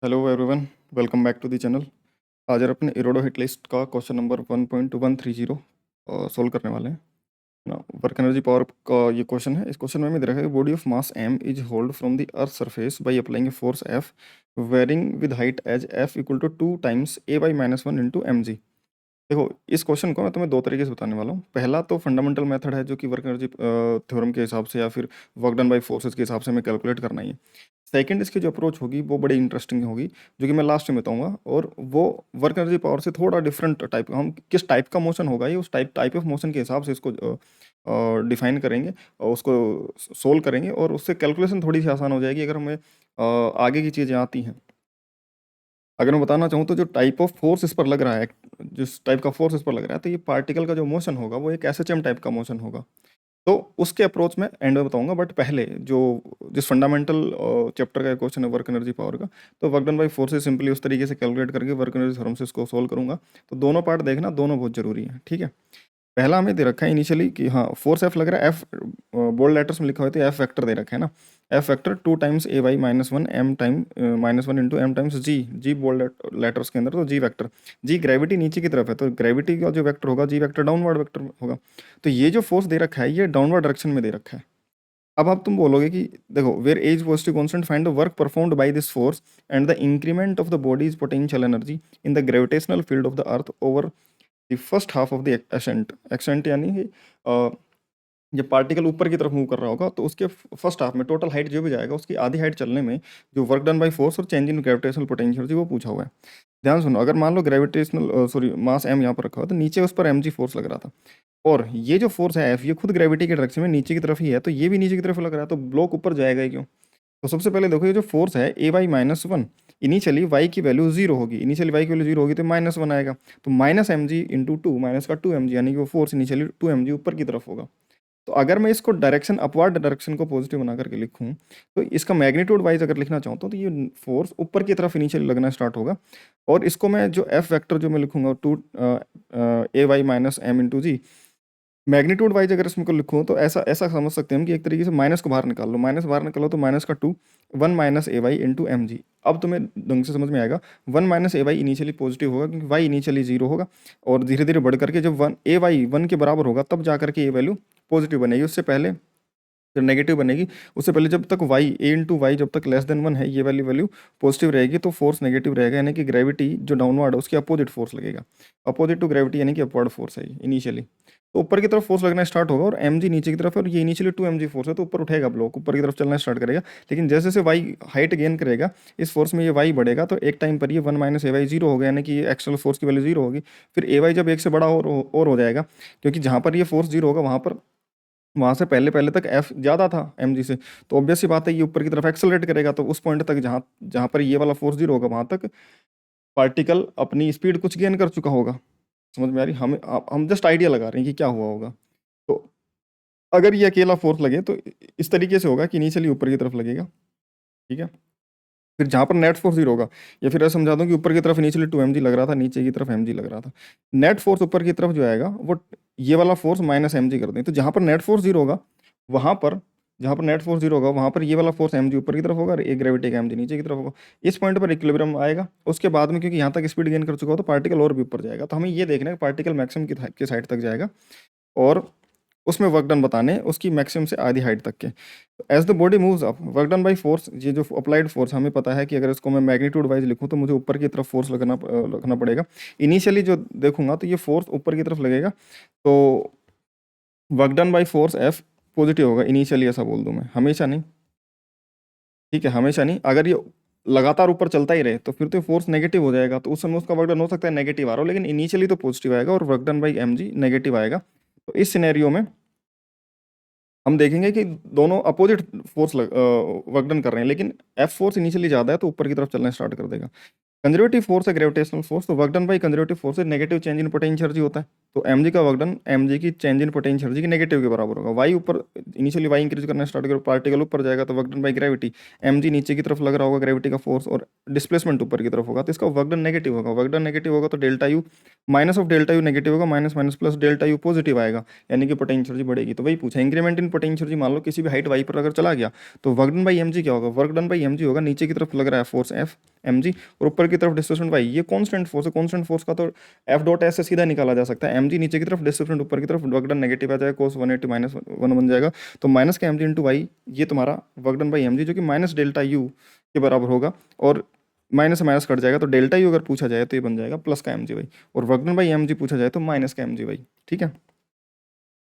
Hello everyone, welcome back to the channel. आज यार अपने इरोडो हिट लिस्ट का क्वेश्चन नंबर 1.130 सोल्व करने वाले हैं ना। वर्क एनर्जी पावर का ये क्वेश्चन है। इस क्वेश्चन में हमें दे रखा है body of mass M is hold from the earth surface by applying a force F varying with height as F equal to 2 times a by -1 into M G. देखो, इस क्वेश्चन को मैं तुम्हें दो तरीके से बताने वाला हूँ। पहला तो फंडामेंटल मेथड है, जो कि वर्क एनर्जी थ्योरम के हिसाब से या फिर वर्क डन बाय फोर्सेस के हिसाब से हमें कैलकुलेट करना ही है। सेकंड, इसकी जो अप्रोच होगी वो बड़ी इंटरेस्टिंग होगी, जो कि मैं लास्ट में बताऊंगा। और वो वर्क एनर्जी पावर से थोड़ा डिफरेंट टाइप, हम किस टाइप का मोशन होगा ये उस टाइप ऑफ मोशन के हिसाब से इसको डिफाइन करेंगे और उसको सोल्व करेंगे, और उससे कैलकुलेशन थोड़ी सी आसान हो जाएगी अगर हमें आगे की चीज़ें आती हैं। अगर मैं बताना चाहूँ तो जो टाइप ऑफ फोर्स इस पर लग रहा है, जिस टाइप का फोर्स इस पर लग रहा है, तो ये पार्टिकल का जो मोशन होगा वो एक एसएचएम टाइप का मोशन होगा। तो उसके अप्रोच में एंड में बताऊंगा, बट पहले जो जिस फंडामेंटल चैप्टर का क्वेश्चन है वर्क एनर्जी पावर का, तो work done by forces simply उस तरीके से कैलकुलेट करके वर्क एनर्जी थ्योरम से इसको सोल्व करूंगा। तो दोनों पार्ट देखना, दोनों बहुत जरूरी है, ठीक है। पहला हमें दे रखा है इनिशियली कि हाँ फोर्स एफ लग रहा है, एफ बोल्ड लेटर्स में लिखा हुआ है, तो एफ वेक्टर दे रखा है ना। F vector 2 times A Y -1 M time -1 into M times G. G bold letters के अंदर, तो जी वेक्टर। जी ग्रेविटी नीचे की तरफ है, तो ग्रेविटी का जो वेक्टर होगा जी वेक्टर डाउनवर्ड वेक्टर होगा। तो ये जो फोर्स दे रखा है ये डाउनवर्ड डायरेक्शन में दे रखा है। अब तुम बोलोगे कि देखो, where as positive constant find the work performed by this force and the increment of the body's potential energy in the gravitational field of the earth over the first half of the ascent. Ascent यानी कि जब particle ऊपर की तरफ move कर रहा होगा, तो उसके फर्स्ट हाफ में टोटल हाइट जो भी जाएगा उसकी आधी हाइट चलने में जो वर्क डन बाय फोर्स और चेंज इन ग्रेविटेशनल पोटेंशियल जी वो पूछा हुआ है। ध्यान सुनो, अगर मान लो ग्रेविटेशनल सॉरी मास एम यहाँ पर रखा हुआ, तो नीचे उस पर एम जी फोर्स लग रहा था, और ये जो फोर्स है एफ ये खुद ग्रेविटी के डायरेक्शन में नीचे की तरफ ही है, तो ये भी नीचे की तरफ लग रहा है, तो ब्लॉक ऊपर जाएगा ही क्यों। तो सबसे पहले देखो, ये जो फोर्स है ए वाई -1, इनिशियली वाई की वैल्यू जीरो होगी, इनिशियली वाई की वैल्यू जीरो होगी तो -1 आएगा, तो minus M G into two, minus का 2 mg, यानी कि वो फोर्स इनिशियली 2 mg ऊपर की तरफ होगा। तो अगर मैं इसको डायरेक्शन अपवर्ड डायरेक्शन को पॉजिटिव बना करके लिखूं, तो इसका मैग्नीट्यूड वाइज अगर लिखना चाहूँ तो ये फोर्स ऊपर की तरफ इनिशियली लगना स्टार्ट होगा। और इसको मैं जो एफ वेक्टर जो मैं लिखूंगा 2 a y - m × g, magnitude wise अगर इसमें को लिखूँ तो ऐसा ऐसा समझ सकते हैं हम कि एक तरीके से माइनस को बाहर निकाल लो, माइनस बाहर निकालो तो माइनस का 2, 1 - a y × mg। अब तुम्हें ढंग से समझ में आएगा। 1 - a y इनिशियली पॉजिटिव होगा क्योंकि y इनिशियली जीरो होगा, और धीरे धीरे बढ़ करके जब 1 a y 1 के बराबर होगा तब जा करके ये वैल्यू पॉजिटिव बनेगी, उससे पहले फिर नेगेटिव बनेगी। उससे पहले जब तक y a × y जब तक <<1 है ये वाली वैल्यू पॉजिटिव रहेगी, तो फोर्स नेगेटिव रहेगा, यानी कि ग्रेविटी जो डाउनवर्ड है उसकी अपोजिट फोर्स लगेगा। अपोजिट टू ग्रेविटी यानी कि अपवर्ड फोर्स है इनिशियली। तो ऊपर की तरफ फोर्स लगना स्टार्ट होगा, और mg नीचे की तरफ है, और ये इनिशियली 2 mg फोर्स है, तो ऊपर उठेगा ब्लॉक, ऊपर की तरफ चलना स्टार्ट करेगा। लेकिन जैसे जैसे y हाइट गेन करेगा, इस फोर्स में ये y बढ़ेगा, तो एक टाइम पर ये 1 - a y जीरो हो गया, यानी कि ये एक्सटर्नल फोर्स की वैल्यू जीरो होगी। फिर a y जब एक से बड़ा और हो जाएगा, क्योंकि जहाँ पर ये फोर्स जीरो होगा वहाँ से पहले पहले तक एफ ज़्यादा था एम जी से, तो ऑब्वियस सी बात है ये ऊपर की तरफ एक्सेलरेट करेगा, तो उस पॉइंट तक जहाँ जहाँ पर ये वाला फोर्स जीरो होगा वहाँ तक पार्टिकल अपनी स्पीड कुछ गेन कर चुका होगा। समझ में आ रही, हम जस्ट आइडिया लगा रहे हैं कि क्या हुआ होगा। तो अगर ये अकेला फोर्स लगे तो इस तरीके से होगा कि इनिशियली ऊपर की तरफ लगेगा, ठीक है। फिर जहाँ पर नेट फोर्स जीरो होगा, या फिर ऐसा समझा दूँ कि ऊपर की तरफ इनिशियली 2 mg लग रहा था, नीचे की तरफ mg लग रहा था, नेट फोर्स ऊपर की तरफ जो आएगा वो ये वाला फोर्स -mg कर दें, तो जहाँ पर नेट फोर्स जीरो होगा वहाँ पर, जहाँ पर नेट फोर्स जीरो होगा वहाँ पर ये वाला फोर्स mg ऊपर की तरफ होगा और एक ग्रेविटी का mg नीचे की तरफ होगा। इस पॉइंट पर इक्विलिब्रियम आएगा। उसके बाद में क्योंकि यहाँ तक स्पीड गेन कर चुका हो तो पार्टिकल और भी ऊपर जाएगा, तो हमें ये देखना है कि पार्टिकल मैक्सिमम की साइड तक जाएगा, और उसमें वर्क डन बताने हैं उसकी मैक्सिमम से आधी हाइट तक के। As the body moves up, work done by force, ये जो अप्लाइड फोर्स हमें पता है कि अगर इसको मैं मैग्नीट्यूड वाइज लिखूँ तो मुझे ऊपर की तरफ फोर्स लगना पड़ेगा। इनिशियली जो देखूंगा तो ये फोर्स ऊपर की तरफ लगेगा, तो work done by force F positive होगा इनिशियली, ऐसा बोल दूं मैं, हमेशा नहीं, ठीक है, हमेशा नहीं। अगर ये लगातार ऊपर चलता ही रहे तो फिर तो फोर्स नेगेटिव हो जाएगा, तो उस समय उसका वर्क डन हो सकता है नेगेटिव आ रहा हो, लेकिन इनिशियली तो पॉजिटिव आएगा और work done by M G negative आएगा। तो इस सिनेरियो में हम देखेंगे कि दोनों अपोजिट फोर्स वर्क डन कर रहे हैं, लेकिन एफ फोर्स इनिशियली ज़्यादा है तो ऊपर की तरफ चलना स्टार्ट कर देगा। कंजर्वेटिव फोर्स है ग्रेविटेशनल फोर्स, तो work done by conservative force से negative change in potential energy होता है, तो एम जी का वर्क डन एम जी की चेंज इन पोटेंशियल एनर्जी की नेगेटिव के बराबर होगा। वाई ऊपर इनिशियली वाई इंक्रीज करना स्टार्ट करो, पार्टिकल ऊपर जाएगा तो work done by gravity, M G नीचे की तरफ लग रहा होगा ग्रेविटी का फोर्स, और डिस्प्लेसमेंट ऊपर की तरफ होगा तो इसका वर्क डन नेगेटिव होगा। वर्क डन नेगेटिव होगा तो delta U minus of delta U negative होगा, minus minus plus delta U positive आएगा, यानी कि पोटेंशियल एनर्जी बढ़ेगी। तो वही पूछा इंक्रीमेंट इन पोटेंशियल एनर्जी, मान लो किसी भी हाइट वाई पर अगर चला गया तो work done by M G क्या होगा, work done by M G होगा, नीचे की तरफ लग रहा है फोर्स एफ एम जी और ऊपर की तरफ डिस्प्लेसमेंट वाई, ये कॉन्स्टेंट फोर्स है, कॉन्स्टेंट फोर्स का तो एफ डॉट एस से सीधा निकाला जा सकता है, एम जी नीचे की तरफ डिस्प्लेसमेंट ऊपर की तरफ, वर्क डन नेगेटिव आ जाएगा, कोस 180 माइनस 1 बन जाएगा, तो माइनस का एम जी इंटू वाई, ये तुम्हारा work done by M G जो कि माइनस डेल्टा यू के बराबर होगा, और माइनस से माइनस कट जाएगा, तो डेल्टा यू अगर पूछा जाए तो ये बन जाएगा प्लस का एम जी वाई, और work done by M G पूछा जाए तो माइनस का एम जी वाई। ठीक है,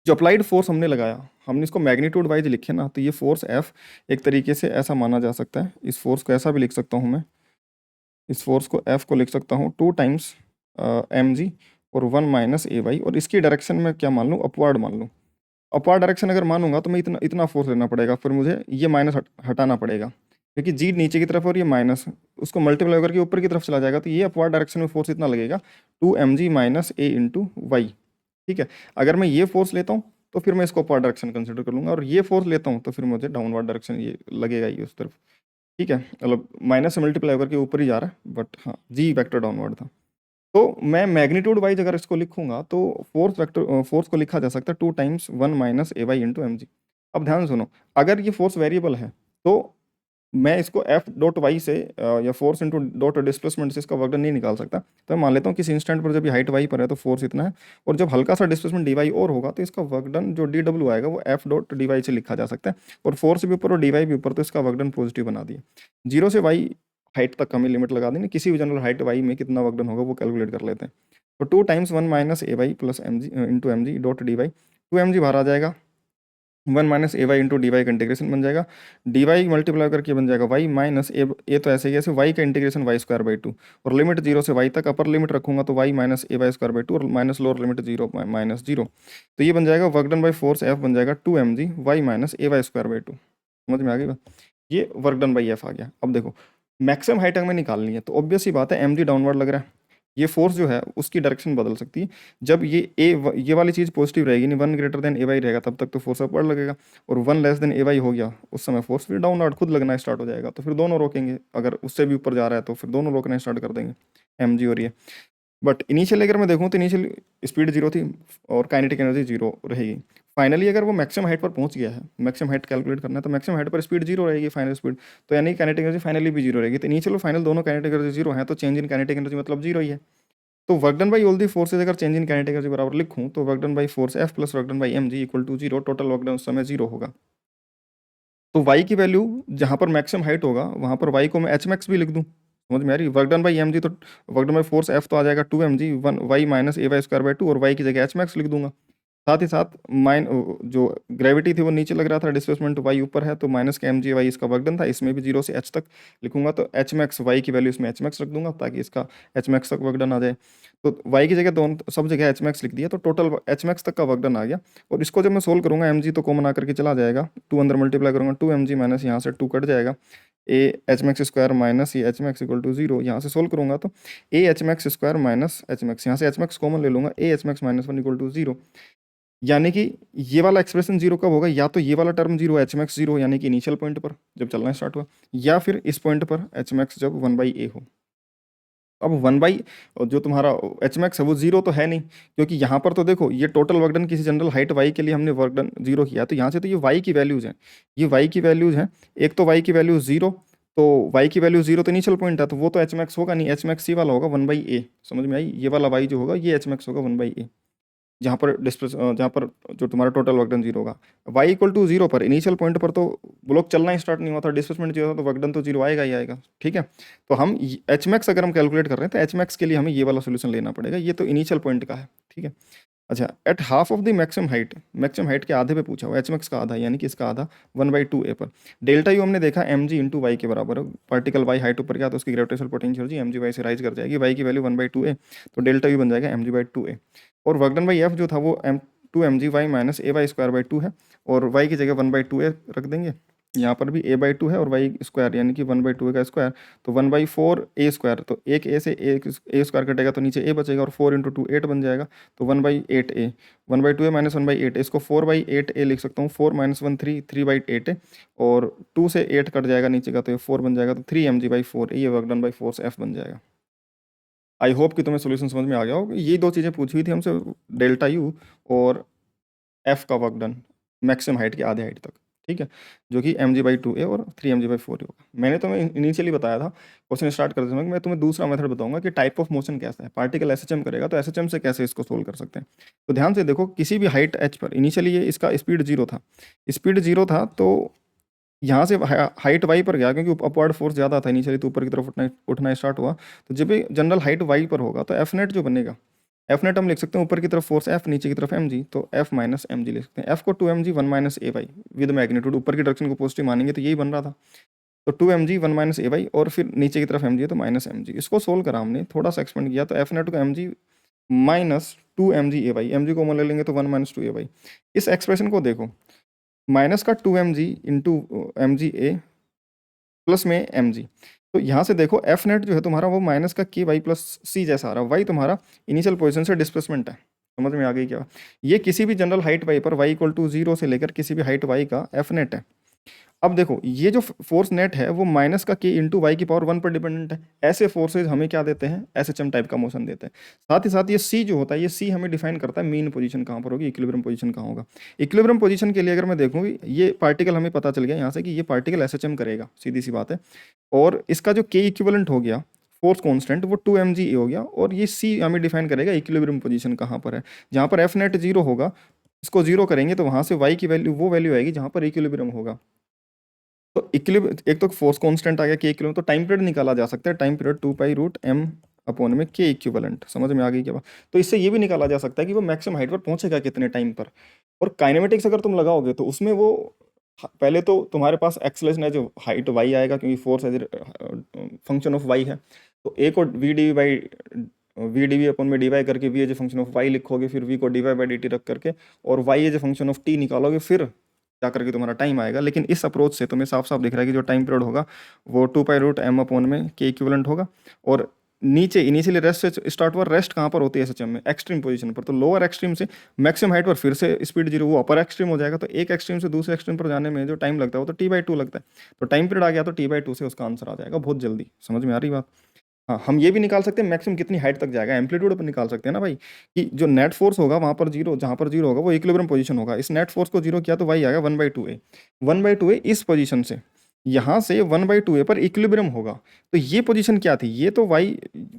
जो अप्लाइड फोर्स हमने लगाया, हमने इसको मैग्नीट्यूड वाइज लिखे ना, तो ये फोर्स एफ एक तरीके से ऐसा माना जा सकता है, इस फोर्स को ऐसा भी लिख सकता हूँ मैं, इस फोर्स को एफ को लिख सकता हूँ 2 टाइम्स एम जी और 1 माइनस ए वाई, और इसकी डायरेक्शन में क्या मान लूँ, अपवर्ड मान लूँ। अपवर्ड डायरेक्शन अगर मानूंगा तो मैं इतना इतना फोर्स लेना पड़ेगा, फिर मुझे ये माइनस हटाना पड़ेगा, क्योंकि जी नीचे की तरफ और ये माइनस, उसको मल्टीप्लाई करके ऊपर की तरफ चला जाएगा, तो ये अपवर्ड डायरेक्शन में फोर्स इतना लगेगा 2 एम जी माइनस ए इंटू वाई। ठीक है, अगर मैं ये फोर्स लेता हूँ तो फिर मैं इसको अपवर्ड डायरेक्शन कंसिडर कर लूंगा, और ये फोर्स लेता हूँ तो फिर मुझे डाउनवर्ड डायरेक्शन ये लगेगा ये उस तरफ। ठीक है, मतलब माइनस से मल्टीप्लाई करके ऊपर ही जा रहा है, बट हाँ जी वेक्टर डाउनवर्ड था। तो मैं मैग्नीट्यूड वाइज अगर इसको लिखूंगा तो फोर्स वेक्टर फोर्स को लिखा जा सकता है 2 टाइम्स 1 माइनस ए वाई इंटू एम जी। अब ध्यान सुनो, अगर ये फोर्स वेरिएबल है तो मैं इसको एफ डॉट वाई से या फोर्स इंटू डॉट डिस्प्लेसमेंट से इसका वर्क डन नहीं निकाल सकता, तो मैं मान लेता हूँ किसी इंस्टेंट पर जब ये हाइट वाई पर है तो फोर्स इतना है, और जब हल्का सा डिस्प्लेसमेंट डी वाई और होगा तो इसका वर्क डन जो डी डब्ल्यू आएगा वो एफ डॉट डी वाई से लिखा जा सकता है, और फोर्स भी ऊपर और डी वाई भी ऊपर, तो इसका वर्क डन पॉजिटिव बना दिया। जीरो से वाई हाइट तक हमें लिमिट लगा देंगे, किसी भी जनरल हाइट वाई में कितना वर्क डन होगा वो कैलकुलेट कर लेते हैं। तो 2 टाइम्स 1 माइनस ए Y plus M G into M G dot D Y, 2 M G बाहर आ जाएगा, 1 माइनस ए वाई इंटू डी वाई का इंटीग्रेशन बन जाएगा, डी वाई मल्टीप्लाई करके बन जाएगा वाई माइनस ए तो ऐसे ही ऐसे वाई का इंटीग्रेशन वाई स्क्वायर बाई 2, और लिमिट जीरो से वाई तक अपर लिमिट रखूंगा तो y minus A Y square by 2, और minus lower limit zero minus zero, तो ये बन जाएगा work done by force F बन जाएगा 2 M G y minus A Y square by 2। समझ में आ गई बात, ये वर्क डन बाई एफ आ गया। अब देखो मैक्सिमम हाइट हमें निकालनी है, तो ऑब्वियस ही बात है एम जी डाउनवर्ड लग रहा है, ये फोर्स जो है उसकी डायरेक्शन बदल सकती है, जब ये वाली चीज़ पॉजिटिव रहेगी नहीं, 1 ग्रेटर देन ए वाई रहेगा तब तक तो फोर्स अपवर्ड लगेगा, और 1 लेस देन ए वाई हो गया उस समय फोर्स फिर डाउनवर्ड खुद लगना स्टार्ट हो जाएगा, तो फिर दोनों रोकेंगे, अगर उससे भी ऊपर जा रहा है तो फिर दोनों रोकना स्टार्ट कर देंगे एम जी और ये। बट इनिशियल अगर मैं देखूँ तो इनिशियल स्पीड जीरो थी और काइनेटिक एनर्जी जीरो रहेगी। फाइनली अगर वो मैक्सिमम हाइट पर पहुंच गया है, मैक्सिमम हाइट कैलकुलेट करना है, तो मैक्सिमम हाइट पर स्पीड जीरो रहेगी फाइनल स्पीड, तो यानी काइनेटिक एनर्जी फाइनली भी जीरो रहेगी। तो इनिशियल और फाइनल दोनों काइनेटिक एनर्जी जीरो है, तो चेंज इन काइनेटिक एनर्जी मतलब जीरो ही है। तो work done by all the forces अगर चेंज इन काइनेटिक एनर्जी बराबर लिखूँ तो work done by force F plus work done by M G equal to zero, total work done उस समय जीरो होगा। तो वाई की वैल्यू जहाँ पर मैक्सिमम हाइट होगा वहाँ पर वाई को मैं एच मैक्स भी लिख दूँ। समझ में आ रही, work done by M G, तो work done by force F तो आ जाएगा 2 M G 1 Y minus A Y square by 2, और वाई की जगह एच मैक्स लिख दूंगा। साथ ही साथ जो ग्रेविटी थी वो नीचे लग रहा था, डिस्प्लेसमेंट वाई ऊपर है, तो माइनस का एम जी वाई इसका वर्क डन था, इसमें भी जीरो से एच तक लिखूंगा, तो एच मैक्स वाई की वैल्यू इसमें एच मैक्स रख दूंगा ताकि इसका एच मैक्स तक वर्क डन आ जाए। तो वाई की जगह दोनों सब जगह एच मैक्स लिख दिया, तो टोटल एच मैक्स तक का वर्क डन आ गया। और इसको जब मैं सोल्व करूंगा एम जी तो कॉमन आकर के चला जाएगा, 2 अंदर मल्टीप्लाई करूंगा 2 एम जी माइनस यहाँ से 2 कट जाएगा, A H max square minus ये H max equal to zero, यहाँ से सोल्व करूंगा तो A H max square minus H max, यहाँ से एच मैक्स कॉमन ले लूंगा, A H max minus 1 equal to zero, यानी कि ये वाला एक्सप्रेशन जीरो कब होगा, या तो ये वाला term zero H max zero यानी कि इनिशियल पॉइंट पर जब चलना स्टार्ट हुआ, या फिर इस पॉइंट पर एच मैक्स जब 1/a हो। अब 1 बाई जो तुम्हारा एच मैक्स है वो जीरो तो है नहीं, क्योंकि यहाँ पर तो देखो ये टोटल वर्क डन किसी जनरल हाइट वाई के लिए हमने वर्क डन जीरो किया, तो यहाँ से तो ये वाई की वैल्यूज हैं, ये वाई की वैल्यूज हैं, एक तो वाई की वैल्यू जीरो, तो वाई की वैल्यू जीरो तो इनिशियल पॉइंट है, तो वो तो एच मैक्स होगा नहीं, एच मैक्स सी वाला होगा 1/a। समझ में आई, ये वाला वाई जो होगा ये एच मैक्स होगा 1/a, जहाँ पर जो तुम्हारा टोटल वर्क डन जीरो होगा। वाई इक्वल टू जीरो पर इनिशियल पॉइंट पर तो ब्लॉक चलना ही स्टार्ट नहीं हुआ था, डिस्प्लेसमेंट जीरो था, तो वर्क डन तो जीरो आएगा ही आएगा। ठीक है, तो हम एच मैक्स अगर हम कैलकुलेट कर रहे हैं तो एच मैक्स के लिए हमें ये वाला सोल्यूशन लेना पड़ेगा, ये तो इनिशियल पॉइंट का है। ठीक है, अच्छा at half of the maximum height के आधे पे पूछा हुआ, एच मैक्स का आधा यानी कि इसका आधा 1/2a पर, डेल्टा यू हमने देखा एम जी इंटू वाई के बराबर है, पार्टिकल वाई हाइट ऊपर गया तो उसकी gravitational potential G M G y से राइज कर जाएगी, वाई की वैल्यू 1/2a, तो डेल्टा यू बन जाएगा एम जी बाई 2a, और वर्क डन बाई एफ जो था वो two M G y minus A Y square by 2 है, और वाई की जगह 1/2a रख देंगे, यहाँ पर भी a/2 है और वाई स्क्वायर यानी कि 1/2a का स्क्वायर, तो 1/4a स्क्वायर, तो एक ए से ए स्क्वायर कटेगा तो नीचे a बचेगा, और 4 इंटू 2 8 बन जाएगा, तो 1/8a, 1/2a माइनस 1/8, इसको 4/8a लिख सकता हूँ, 4 माइनस 1 3, 3/8a, और 2 से 8 कट जाएगा नीचे का तो ये 4 बन जाएगा, तो 3 mg/4 ये work done by force F बन जाएगा। आई होप कि तुम्हें सोल्यूशन समझ में आ गया हो। ये दो चीज़ें पूछी हुई थी हमसे, डेल्टा यू और एफ का वर्क डन मैक्सिमम हाइट के आधे हाइट तक, ठीक है, जो कि mg/2a और 3mg/4 होगा। मैंने तुम्हें इनिशियली बताया था क्वेश्चन स्टार्ट करते समय, मैं तुम्हें दूसरा मेथड बताऊंगा कि टाइप ऑफ मोशन कैसा है। पार्टिकल एसएचएम करेगा तो एसएचएम से कैसे इसको सोल्व कर सकते हैं। तो ध्यान से देखो, किसी भी हाइट h पर इनिशियली ये इसका स्पीड जीरो था, स्पीड जीरो था, तो यहाँ से हाइट वाई पर गया क्योंकि अपवर्ड फोर्स ज़्यादा था इनिशियली, तो ऊपर की तरफ उठना उठना स्टार्ट हुआ। तो जब भी जनरल हाइट वाई पर होगा तो एफ नेट जो बनेगा, एफ नेट हम लिख सकते हैं ऊपर की तरफ फोर्स एफ, नीचे की तरफ एम जी, तो एफ माइनस एम जी लिख सकते हैं। एफ को 2 mg 1 minus A y with magnitude, ऊपर की डायरेक्शन को पॉजिटिव मानेंगे तो यही बन रहा था। तो 2 mg 1 माइनस ए वाई और फिर नीचे की तरफ एम जी है तो माइनस एम जी। इसको सोल्व करा हमने, थोड़ा सा एक्सपेंड किया, तो एफ नेट को एम जी माइनस 2 mg ए वाई, एम जी को ले लेंगे तो 1 माइनस 2 ए वाई। इस एक्सप्रेशन को देखो, माइनस का 2 mg इंटू एम जी ए प्लस में एम जी, तो यहाँ से देखो एफ नेट जो है तुम्हारा वो माइनस का के वाई प्लस सी जैसा आ रहा है। वाई तुम्हारा इनिशियल पोजीशन से डिस्प्लेसमेंट है, समझ में आ गई क्या। ये किसी भी जनरल हाइट वाई पर वाई इक्वल टू 0 से लेकर किसी भी हाइट वाई का एफ नेट है। अब देखो ये जो फोर्स नेट है वो माइनस का के इंटू वाई की पावर 1 पर डिपेंडेंट है। ऐसे फोर्सेज हमें क्या देते हैं, एसएचएम टाइप का मोशन देते हैं। साथ ही साथ ये सी जो होता है, ये सी हमें डिफाइन करता है मीन पोजीशन कहाँ पर होगी, इक्विलिब्रियम पोजीशन कहाँ होगा। इक्विलिब्रियम पोजीशन के लिए अगर मैं देखूँ, ये पार्टिकल हमें पता चल गया यहाँ से कि ये पार्टिकल एसएचएम करेगा, सीधी सी बात है। और इसका जो के इक्विवेलेंट हो गया फोर्स कांस्टेंट वो 2 mg हो गया, और ये सी हमें डिफाइन करेगा इक्विलिब्रियम पोजीशन कहाँ पर है। जहाँ पर एफ नेट जीरो होगा, इसको जीरो करेंगे तो वहाँ से वाई की वैल्यू वो वैल्यू आएगी जहाँ पर इक्विलिब्रियम होगा। तो इक्विलिब्रियम, एक तो फोर्स कांस्टेंट आ गया के इक्विलिब्रियम, तो टाइम पीरियड निकाला जा सकता है, time period 2 pi root m upon में के इक्विवेलेंट। समझ में आ गई क्या बात। तो इससे ये भी निकाला जा सकता है कि वो मैक्सिमम हाइट पर पहुंचेगा कितने टाइम पर। और काइनेमेटिक्स अगर तुम लगाओगे तो उसमें वो पहले तो तुम्हारे पास एक्सेलरेशन है जो हाइट वाई आएगा, क्योंकि force as function of y है। तो ए को वी डी वी अपॉन में डी वाई करके v as a function of y लिखोगे, फिर वी को d y by d t रख करके और y as a function of t निकालोगे, फिर जा करके तुम्हारा टाइम आएगा। लेकिन इस अप्रोच से तुम्हें साफ साफ दिख रहा है कि जो टाइम पीरियड होगा वो 2 पाई रूट m अपॉन में के इक्विवेलेंट होगा। और नीचे इनिशियली रेस्ट से स्टार्ट हुआ, रेस्ट कहाँ पर होती है एसएचएम में, एक्सट्रीम पोजीशन पर। तो लोअर एक्सट्रीम से मैक्सिमम हाइट पर फिर से स्पीड जीरो, वो अपर एक्सट्रीम हो जाएगा। तो एक एक्सट्रीम से दूसरे एक्सट्रीम पर जाने में जो टाइम लगता है वो तो t/2 लगता है। तो टाइम पीरियड आ गया तो t/2 से उसका आंसर आ जाएगा बहुत जल्दी। समझ में आ रही बात। हाँ, हम ये भी निकाल सकते हैं मैक्सिमम कितनी हाइट तक जाएगा, एम्पलीट्यूड पर निकाल सकते हैं ना भाई, कि जो नेट फोर्स होगा वहाँ पर जीरो, जहाँ पर जीरो होगा वो इक्विलिब्रियम पोजीशन होगा। इस नेट फोर्स को जीरो किया तो वही आएगा 1/2a। 1/2a इस पोजीशन से यहाँ से 1/2a पर इक्विलिब्रियम होगा। तो ये पोजीशन क्या थी, ये तो y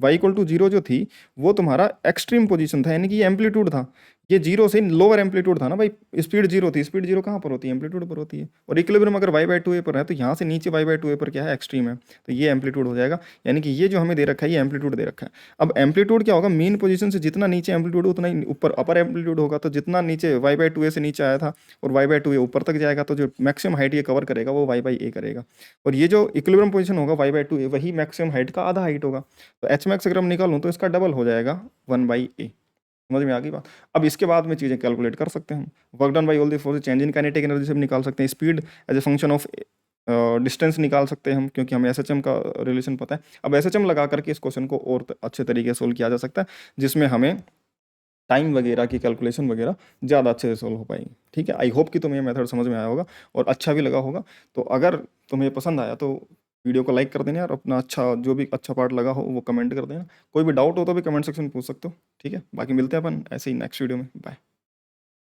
इक्वल टू जीरो जो थी वो तुम्हारा एक्सट्रीम पोजीशन था, यानी कि ये एम्पलीट्यूड था। ये जीरो से लोअर एम्पलीट्यूड था ना भाई, स्पीड जीरो थी, स्पीड जीरो कहाँ पर होती है, एम्पलीट्यूड पर होती है। और इक्विलिब्रियम अगर y/2a पर है तो यहाँ से नीचे y/2a पर क्या है, एक्सट्रीम है, तो ये एम्पलीट्यूड हो जाएगा। यानी कि ये जो हमें दे रखा है ये एम्पलीट्यूड दे रखा है। अब एम्पलीट्यूड क्या होगा, मीन पोजीशन से जितना नीचे एम्पलीट्यूड उतना ही ऊपर अपर एम्पलीट्यूड होगा। तो जितना नीचे y/2a से नीचे आया था और y/2a ऊपर तक जाएगा, तो जो मैक्सिमम हाइट ये कवर करेगा वो y/a करेगा। और ये जो इक्विलिब्रियम पोजीशन होगा y/2a वही मैक्सिमम हाइट का आधा हाइट होगा। तो एच मैक्स अगर हम निकालूँ तो इसका डबल हो जाएगा 1/a। समझ में आ गई बात। अब इसके बाद में चीज़ें कैलकुलेट कर सकते हैं हम। Work done by all the force, change in kinetic energy से भी निकाल सकते हैं। Speed as a function of distance निकाल सकते हैं हम, क्योंकि हमें एसएचएम का रिलेशन पता है। अब एसएचएम लगा करके इस क्वेश्चन को और अच्छे तरीके से सोल्व किया जा सकता है, जिसमें हमें टाइम वगैरह की कैलकुलेशन वगैरह ज़्यादा अच्छे से सोल्व हो पाएंगी। ठीक है, आई होप कि तुम्हें ये मेथड समझ में आया होगा और अच्छा भी लगा होगा। तो अगर तुम्हें पसंद आया तो वीडियो को लाइक कर देना और अपना अच्छा जो भी अच्छा पार्ट लगा हो वो कमेंट कर देना। कोई भी डाउट हो तो भी कमेंट सेक्शन में पूछ सकते हो। ठीक है, बाकी मिलते हैं अपन ऐसे ही नेक्स्ट वीडियो में। बाय।